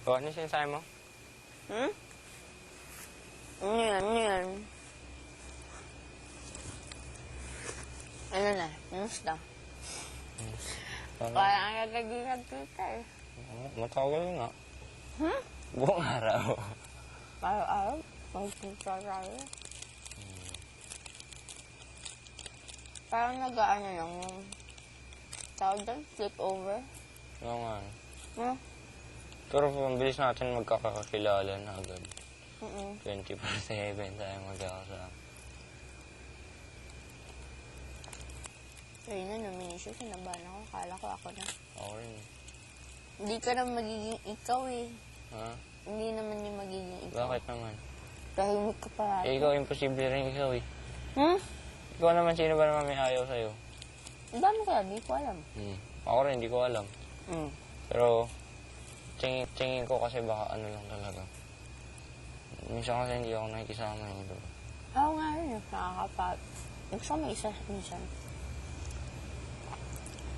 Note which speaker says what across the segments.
Speaker 1: O, ano sinasabi mo?
Speaker 2: Hmm? Ano yan? Ano na? Kamusta? Parang ang nagagingag kita eh.
Speaker 1: Matagal nga.
Speaker 2: Hmm?
Speaker 1: Buong araw.
Speaker 2: Araw-araw? Magpunta tayo. Parang nag-ano lang yung tawag doon, flip over.
Speaker 1: Oo nga.
Speaker 2: Hmm?
Speaker 1: Pero ang bilis natin magkakakilala na agad. 24/7 tayo magkakasama.
Speaker 2: Ayun na, numinisyo, sinabahan ako. Akala ko ako na.
Speaker 1: Ako rin.
Speaker 2: Hindi ka na magiging ikaw eh.
Speaker 1: Ha?
Speaker 2: Hindi naman yung magiging ikaw.
Speaker 1: Bakit naman?
Speaker 2: Tahimik ka parati.
Speaker 1: Eh, ikaw, imposible rin ikaw eh.
Speaker 2: Hmm?
Speaker 1: Ikaw naman, sino ba naman may ayaw sa'yo?
Speaker 2: Ang dami kaya, di ko alam.
Speaker 1: Ako rin, hindi ko alam.
Speaker 2: Hmm.
Speaker 1: Pero, tingin ko kasi baka ano lang talaga. Minsan kasi hindi ako nakikisama eh. Diba?
Speaker 2: Ako nga rin, nakakapag. Gusto ko may isa minsan.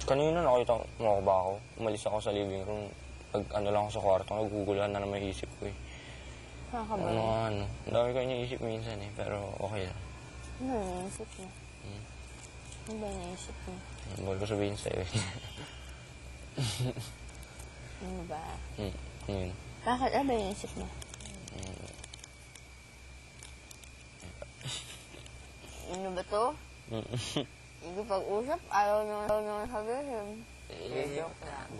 Speaker 1: Kanina nakita mo ako ba ako? Umalis ako sa living room. Ano lang ako sa kwarto, naguguluhan na naman isip ko eh.
Speaker 2: Nakakabalik.
Speaker 1: Ano. Ang dami ko iniisip minsan eh, pero okay lang.
Speaker 2: Ano yung iniisip mo? Ano ba yung iniisip mo?
Speaker 1: Bawal ko sabihin sa'yo eh.
Speaker 2: Ano ba?
Speaker 1: Ano yun?
Speaker 2: Bakit? Ano ba yung iniisip mo? Ano ba to? Hindi pag-usap, ayaw nyo sabihin.
Speaker 1: Joke lang.